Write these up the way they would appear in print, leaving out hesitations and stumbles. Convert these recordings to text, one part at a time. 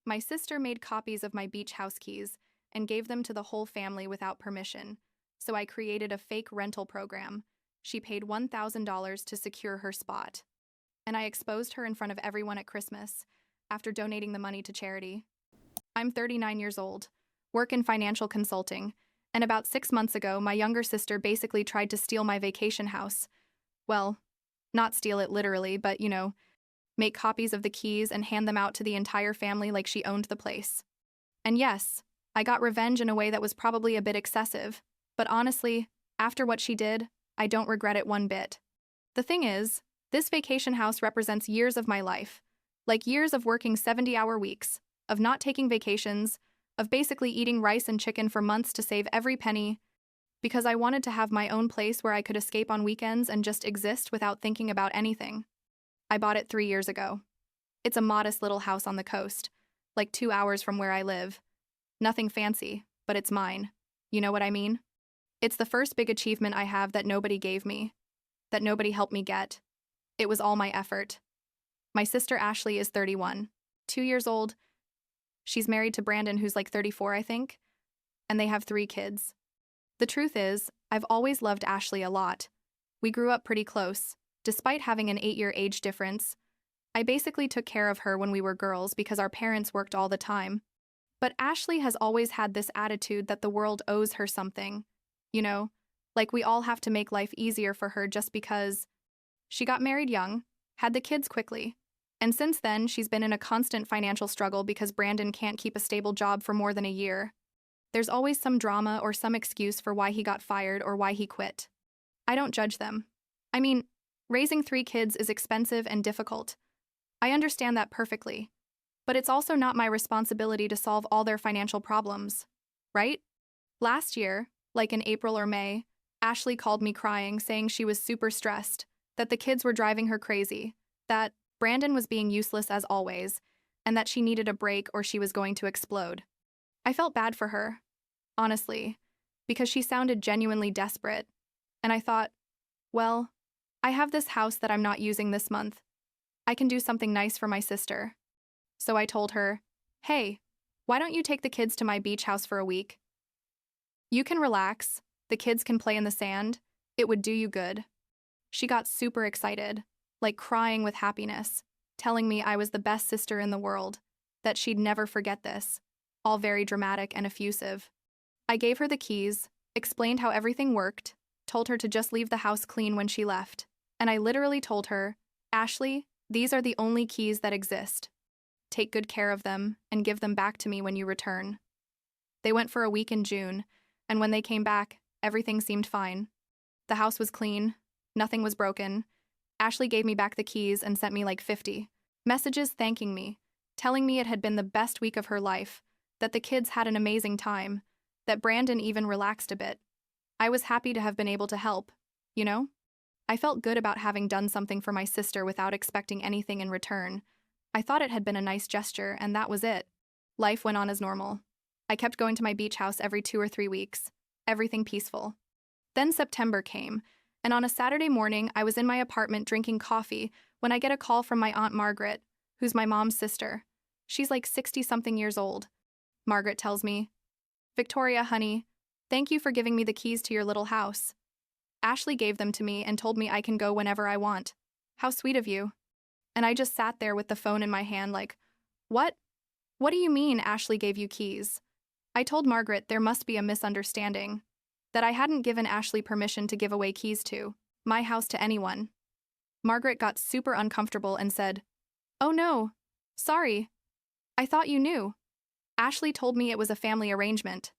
My sister made copies of my beach house keys and gave them to the whole family without permission, so I created a fake rental program. She paid $1,000 to secure her spot, and I exposed her in front of everyone at Christmas after donating the money to charity. I'm 39 years old, work in financial consulting, and about 6 months ago, my younger sister basically tried to steal my vacation house. Well, not steal it literally, but, make copies of the keys and hand them out to the entire family like she owned the place. And yes, I got revenge in a way that was probably a bit excessive, but honestly, after what she did, I don't regret it one bit. The thing is, this vacation house represents years of my life, like years of working 70-hour weeks, of not taking vacations, of basically eating rice and chicken for months to save every penny, because I wanted to have my own place where I could escape on weekends and just exist without thinking about anything. I bought it 3 years ago. It's a modest little house on the coast, like 2 hours from where I live. Nothing fancy, but it's mine. You know what I mean? It's the first big achievement I have that nobody gave me, that nobody helped me get. It was all my effort. My sister Ashley is 31, 2 years old. She's married to Brandon, who's like 34, I think, and they have 3 kids. The truth is, I've always loved Ashley a lot. We grew up pretty close, despite having an 8-year age difference. I basically took care of her when we were girls because our parents worked all the time. But Ashley has always had this attitude that the world owes her something. Like we all have to make life easier for her just because. She got married young, had the kids quickly, and since then she's been in a constant financial struggle because Brandon can't keep a stable job for more than a year. There's always some drama or some excuse for why he got fired or why he quit. I don't judge them. I mean, raising 3 kids is expensive and difficult. I understand that perfectly. But it's also not my responsibility to solve all their financial problems, right? Last year, like in April or May, Ashley called me crying, saying she was super stressed, that the kids were driving her crazy, that Brandon was being useless as always, and that she needed a break or she was going to explode. I felt bad for her, honestly, because she sounded genuinely desperate, and I thought, well, I have this house that I'm not using this month. I can do something nice for my sister. So I told her, hey, why don't you take the kids to my beach house for a week? You can relax, the kids can play in the sand, it would do you good. She got super excited, like crying with happiness, telling me I was the best sister in the world, that she'd never forget this, all very dramatic and effusive. I gave her the keys, explained how everything worked, told her to just leave the house clean when she left, and I literally told her, Ashley, these are the only keys that exist. Take good care of them and give them back to me when you return. They went for a week in June, and when they came back, everything seemed fine. The house was clean, nothing was broken. Ashley gave me back the keys and sent me like 50 messages thanking me, telling me it had been the best week of her life, that the kids had an amazing time, that Brandon even relaxed a bit. I was happy to have been able to help, I felt good about having done something for my sister without expecting anything in return. I thought it had been a nice gesture, and that was it. Life went on as normal. I kept going to my beach house every 2 or 3 weeks. Everything peaceful. Then September came, and on a Saturday morning, I was in my apartment drinking coffee when I get a call from my Aunt Margaret, who's my mom's sister. She's like 60-something years old. Margaret tells me, Victoria, honey, thank you for giving me the keys to your little house. Ashley gave them to me and told me I can go whenever I want. How sweet of you. And I just sat there with the phone in my hand like, what? What do you mean Ashley gave you keys? I told Margaret there must be a misunderstanding, that I hadn't given Ashley permission to give away keys to my house to anyone. Margaret got super uncomfortable and said, oh no, sorry. I thought you knew. Ashley told me it was a family arrangement.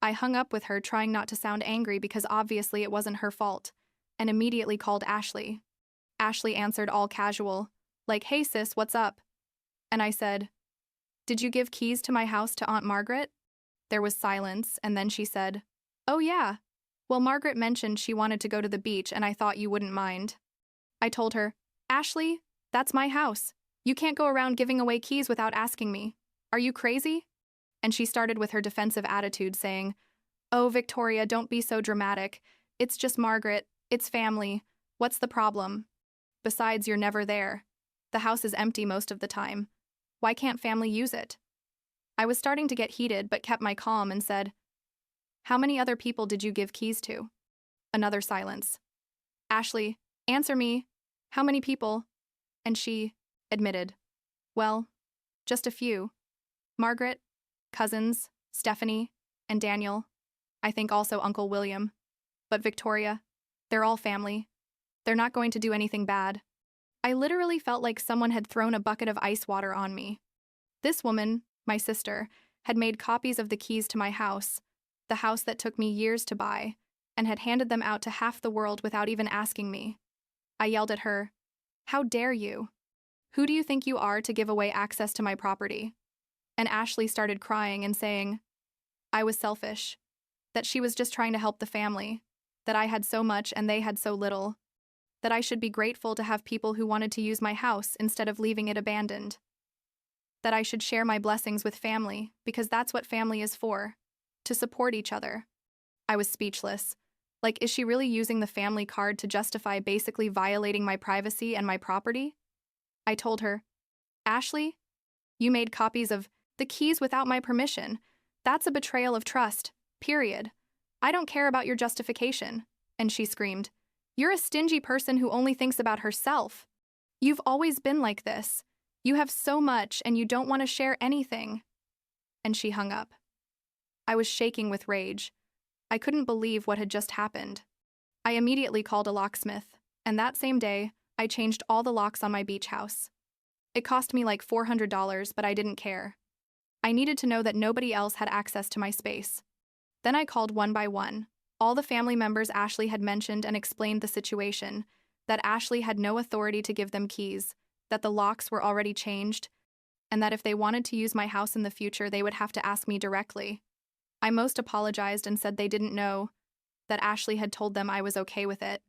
I hung up with her, trying not to sound angry because obviously it wasn't her fault, and immediately called Ashley. Ashley answered all casual, like, hey sis, what's up? And I said, did you give keys to my house to Aunt Margaret? There was silence, and then she said, oh yeah. Well, Margaret mentioned she wanted to go to the beach and I thought you wouldn't mind. I told her, Ashley, that's my house. You can't go around giving away keys without asking me. Are you crazy? And she started with her defensive attitude, saying, oh, Victoria, don't be so dramatic. It's just Margaret. It's family. What's the problem? Besides, you're never there. The house is empty most of the time. Why can't family use it? I was starting to get heated but kept my calm and said, "How many other people did you give keys to?" Another silence. "Ashley, answer me. How many people?" And she admitted, "Well, just a few. Margaret, cousins, Stephanie, and Daniel. I think also Uncle William. But Victoria, they're all family. They're not going to do anything bad." I literally felt like someone had thrown a bucket of ice water on me. This woman, my sister, had made copies of the keys to my house, the house that took me years to buy, and had handed them out to half the world without even asking me. I yelled at her, "How dare you? Who do you think you are to give away access to my property?" And Ashley started crying and saying, I was selfish, that she was just trying to help the family, that I had so much and they had so little, that I should be grateful to have people who wanted to use my house instead of leaving it abandoned, that I should share my blessings with family because that's what family is for, to support each other. I was speechless. Like, is she really using the family card to justify basically violating my privacy and my property? I told her, "Ashley, you made copies of the keys without my permission. That's a betrayal of trust, period. I don't care about your justification." And she screamed, "You're a stingy person who only thinks about herself. You've always been like this. You have so much and you don't want to share anything." And she hung up. I was shaking with rage. I couldn't believe what had just happened. I immediately called a locksmith, and that same day, I changed all the locks on my beach house. It cost me like $400, but I didn't care. I needed to know that nobody else had access to my space. Then I called one by one, all the family members Ashley had mentioned, and explained the situation, that Ashley had no authority to give them keys, that the locks were already changed, and that if they wanted to use my house in the future, they would have to ask me directly. I most apologized and said they didn't know, that Ashley had told them I was okay with it.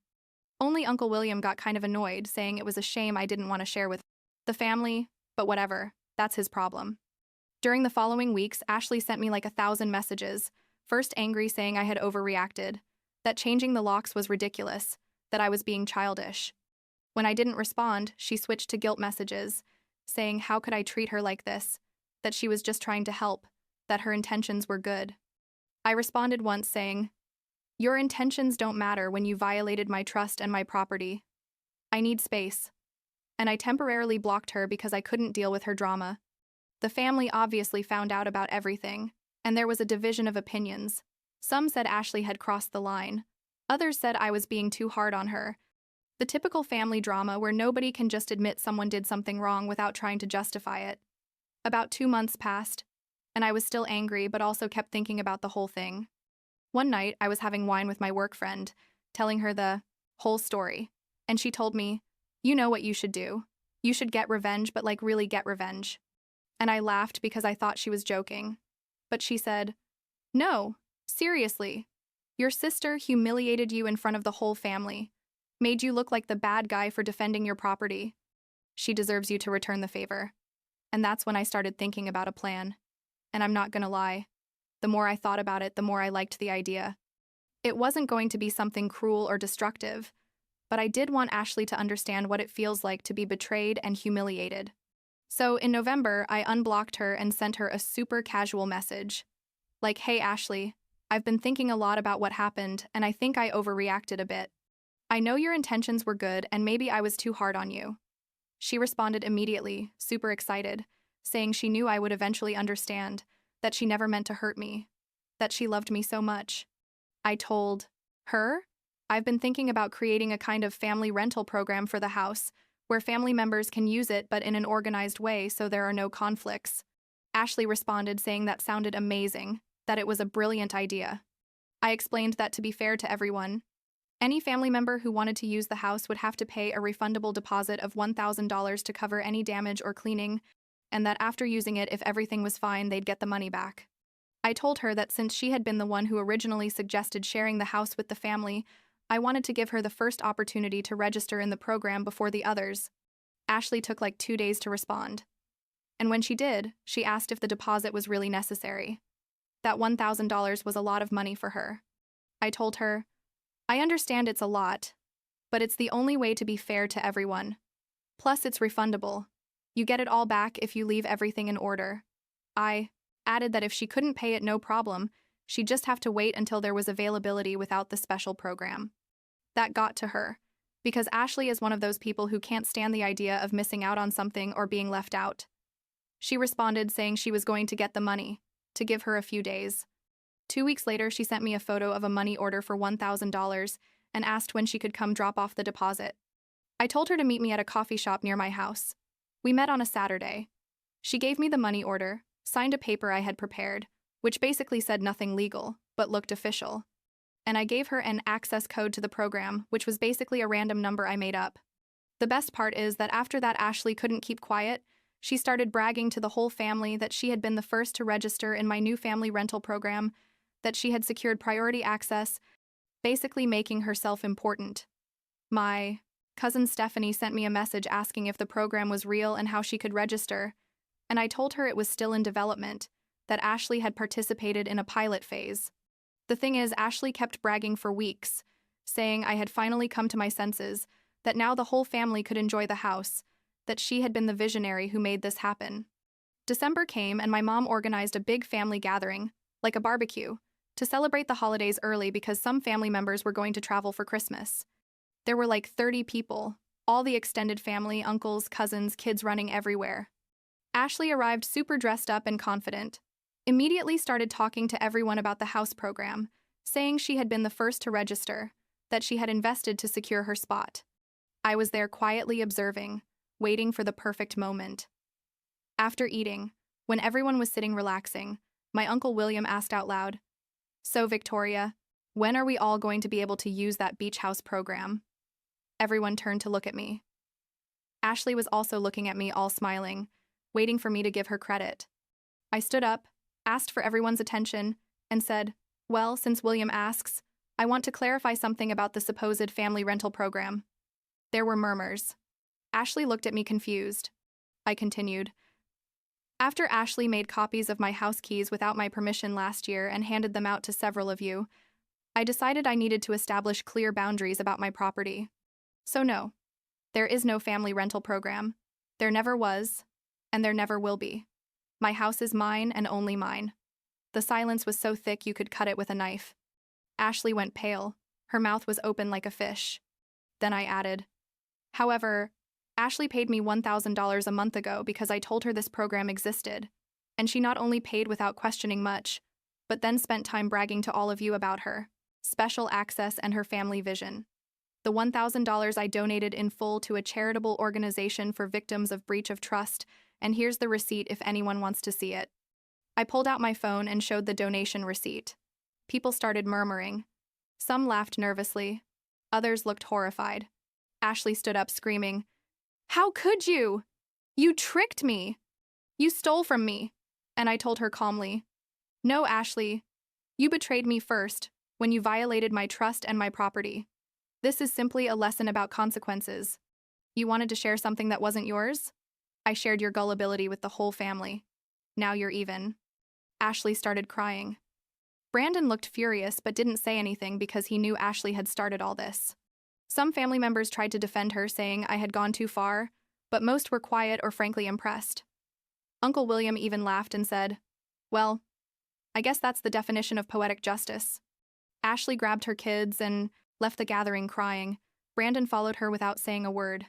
Only Uncle William got kind of annoyed, saying it was a shame I didn't want to share with the family, but whatever, that's his problem. During the following weeks, Ashley sent me like 1,000 messages, first angry saying I had overreacted, that changing the locks was ridiculous, that I was being childish. When I didn't respond, she switched to guilt messages, saying how could I treat her like this, that she was just trying to help, that her intentions were good. I responded once saying, "Your intentions don't matter when you violated my trust and my property. I need space." And I temporarily blocked her because I couldn't deal with her drama. The family obviously found out about everything, and there was a division of opinions. Some said Ashley had crossed the line. Others said I was being too hard on her. The typical family drama where nobody can just admit someone did something wrong without trying to justify it. About 2 months passed, and I was still angry but also kept thinking about the whole thing. One night, I was having wine with my work friend, telling her the whole story, and she told me, "You know what you should do. You should get revenge, but like really get revenge." And I laughed because I thought she was joking. But she said, "No, seriously. Your sister humiliated you in front of the whole family, made you look like the bad guy for defending your property. She deserves you to return the favor." And that's when I started thinking about a plan. And I'm not gonna lie, the more I thought about it, the more I liked the idea. It wasn't going to be something cruel or destructive, but I did want Ashley to understand what it feels like to be betrayed and humiliated. So in November, I unblocked her and sent her a super casual message. Like, "Hey Ashley, I've been thinking a lot about what happened, and I think I overreacted a bit. I know your intentions were good, and maybe I was too hard on you." She responded immediately, super excited, saying she knew I would eventually understand, that she never meant to hurt me, that she loved me so much. I told her, "I've been thinking about creating a kind of family rental program for the house, where family members can use it but in an organized way so there are no conflicts." Ashley responded saying that sounded amazing, that it was a brilliant idea. I explained that to be fair to everyone, any family member who wanted to use the house would have to pay a refundable deposit of $1,000 to cover any damage or cleaning, and that after using it, if everything was fine, they'd get the money back. I told her that since she had been the one who originally suggested sharing the house with the family, I wanted to give her the first opportunity to register in the program before the others. Ashley took like 2 days to respond. And when she did, she asked if the deposit was really necessary. That $1,000 was a lot of money for her. I told her, "I understand it's a lot, but it's the only way to be fair to everyone. Plus, it's refundable. You get it all back if you leave everything in order. I added that if she couldn't pay it, no problem, she'd just have to wait until there was availability without the special program. That got to her, because Ashley is one of those people who can't stand the idea of missing out on something or being left out. She responded saying she was going to get the money, to give her a few days. 2 weeks later, she sent me a photo of a money order for $1,000 and asked when she could come drop off the deposit. I told her to meet me at a coffee shop near my house. We met on a Saturday. She gave me the money order, signed a paper I had prepared, which basically said nothing legal, but looked official. And I gave her an access code to the program, which was basically a random number I made up. The best part is that after that, Ashley couldn't keep quiet. She started bragging to the whole family that she had been the first to register in my new family rental program, that she had secured priority access, basically making herself important. My cousin Stephanie sent me a message asking if the program was real and how she could register, and I told her it was still in development, that Ashley had participated in a pilot phase. The thing is, Ashley kept bragging for weeks, saying I had finally come to my senses, that now the whole family could enjoy the house, that she had been the visionary who made this happen. December came and my mom organized a big family gathering, like a barbecue, to celebrate the holidays early because some family members were going to travel for Christmas. There were like 30 people, all the extended family, uncles, cousins, kids running everywhere. Ashley arrived super dressed up and confident. Immediately started talking to everyone about the house program, saying she had been the first to register, that she had invested to secure her spot. I was there quietly observing, waiting for the perfect moment. After eating, when everyone was sitting relaxing, my Uncle William asked out loud, "So, Victoria, when are we all going to be able to use that beach house program?" Everyone turned to look at me. Ashley was also looking at me, all smiling, waiting for me to give her credit. I stood up, asked for everyone's attention, and said, "Well, since William asks, I want to clarify something about the supposed family rental program." There were murmurs. Ashley looked at me confused. I continued. After Ashley made copies of my house keys without my permission last year and handed them out to several of you, I decided I needed to establish clear boundaries about my property. So no, there is no family rental program. There never was, and there never will be. My house is mine and only mine. The silence was so thick you could cut it with a knife. Ashley went pale. Her mouth was open like a fish. Then I added, "However, Ashley paid me $1,000 a month ago because I told her this program existed, and she not only paid without questioning much, but then spent time bragging to all of you about her special access and her family vision. The $1,000 I donated in full to a charitable organization for victims of breach of trust, and here's the receipt if anyone wants to see it." I pulled out my phone and showed the donation receipt. People started murmuring. Some laughed nervously. Others looked horrified. Ashley stood up screaming, "How could you? You tricked me. You stole from me." And I told her calmly, "No, Ashley, you betrayed me first when you violated my trust and my property. This is simply a lesson about consequences. You wanted to share something that wasn't yours? I shared your gullibility with the whole family. Now you're even." Ashley started crying. Brandon looked furious but didn't say anything because he knew Ashley had started all this. Some family members tried to defend her, saying I had gone too far, but most were quiet or frankly impressed. Uncle William even laughed and said, "Well, I guess that's the definition of poetic justice." Ashley grabbed her kids and left the gathering crying. Brandon followed her without saying a word.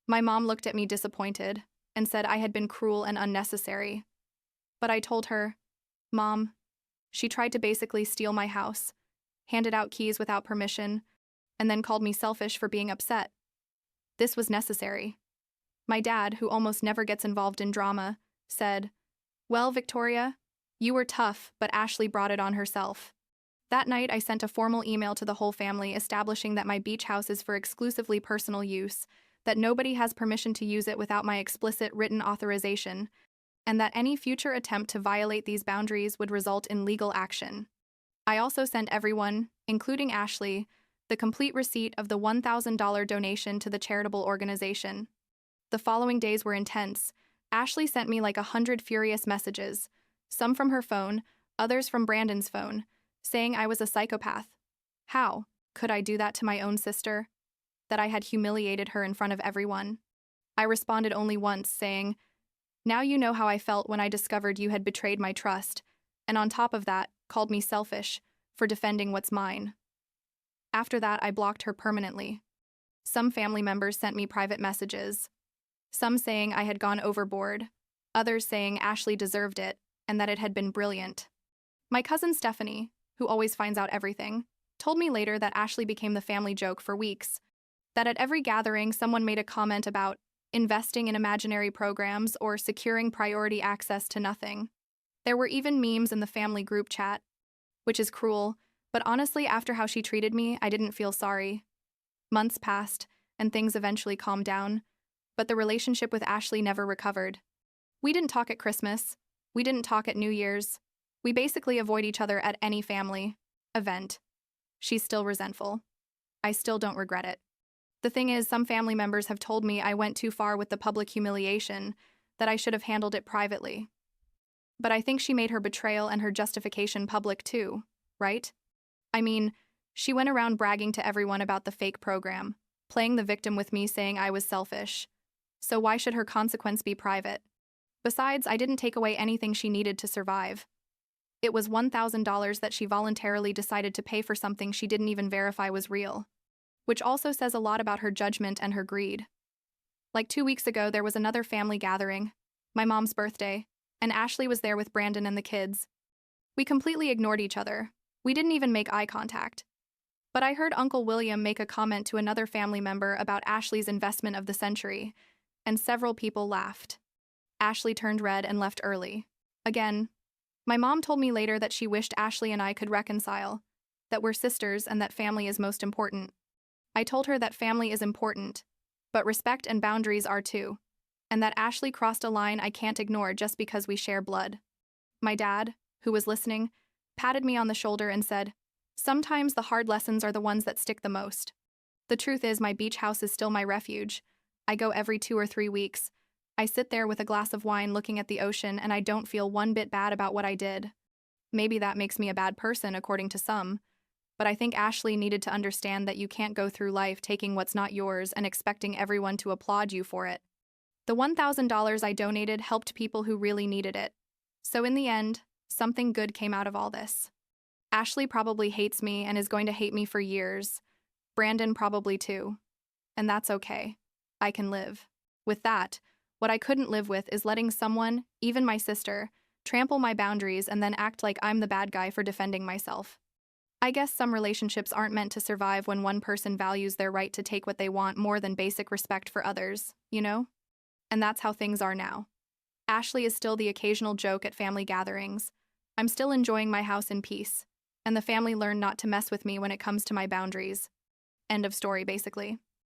My mom looked at me disappointed and said I had been cruel and unnecessary. But I told her, "Mom, she tried to basically steal my house, handed out keys without permission, and then called me selfish for being upset. This was necessary." My dad, who almost never gets involved in drama, said, "Well, Victoria, you were tough, but Ashley brought it on herself." That night, I sent a formal email to the whole family establishing that my beach house is for exclusively personal use, that nobody has permission to use it without my explicit written authorization, and that any future attempt to violate these boundaries would result in legal action. I also sent everyone, including Ashley, the complete receipt of the $1,000 donation to the charitable organization. The following days were intense. Ashley sent me like 100 furious messages, some from her phone, others from Brandon's phone, saying I was a psychopath. How could I do that to my own sister? That I had humiliated her in front of everyone? I responded only once, saying, Now you know how I felt when I discovered you had betrayed my trust, and on top of that, called me selfish for defending what's mine. After that, I blocked her permanently. Some family members sent me private messages, some saying I had gone overboard, others saying Ashley deserved it and that it had been brilliant. My cousin Stephanie, who always finds out everything, told me later that Ashley became the family joke for weeks, that at every gathering someone made a comment about investing in imaginary programs or securing priority access to nothing. There were even memes in the family group chat, which is cruel, but honestly, after how she treated me, I didn't feel sorry. Months passed, and things eventually calmed down, but the relationship with Ashley never recovered. We didn't talk at Christmas. We didn't talk at New Year's. We basically avoid each other at any family event. She's still resentful. I still don't regret it. The thing is, some family members have told me I went too far with the public humiliation, that I should have handled it privately. But I think she made her betrayal and her justification public too, right? I mean, she went around bragging to everyone about the fake program, playing the victim with me saying I was selfish. So why should her consequence be private? Besides, I didn't take away anything she needed to survive. It was $1,000 that she voluntarily decided to pay for something she didn't even verify was real, which also says a lot about her judgment and her greed. Like 2 weeks ago, there was another family gathering, my mom's birthday, and Ashley was there with Brandon and the kids. We completely ignored each other. We didn't even make eye contact. But I heard Uncle William make a comment to another family member about Ashley's investment of the century, and several people laughed. Ashley turned red and left early. Again, my mom told me later that she wished Ashley and I could reconcile, that we're sisters and that family is most important. I told her that family is important, but respect and boundaries are too, and that Ashley crossed a line I can't ignore just because we share blood. My dad, who was listening, patted me on the shoulder and said, "Sometimes the hard lessons are the ones that stick the most." The truth is, my beach house is still my refuge. I go every 2 or 3 weeks. I sit there with a glass of wine looking at the ocean, and I don't feel one bit bad about what I did. Maybe that makes me a bad person, according to some, but I think Ashley needed to understand that you can't go through life taking what's not yours and expecting everyone to applaud you for it. The $1,000 I donated helped people who really needed it. So in the end, something good came out of all this. Ashley probably hates me and is going to hate me for years. Brandon probably too. And that's okay. I can live. With that, what I couldn't live with is letting someone, even my sister, trample my boundaries and then act like I'm the bad guy for defending myself. I guess some relationships aren't meant to survive when one person values their right to take what they want more than basic respect for others, you know? And that's how things are now. Ashley is still the occasional joke at family gatherings. I'm still enjoying my house in peace, and the family learned not to mess with me when it comes to my boundaries. End of story, basically.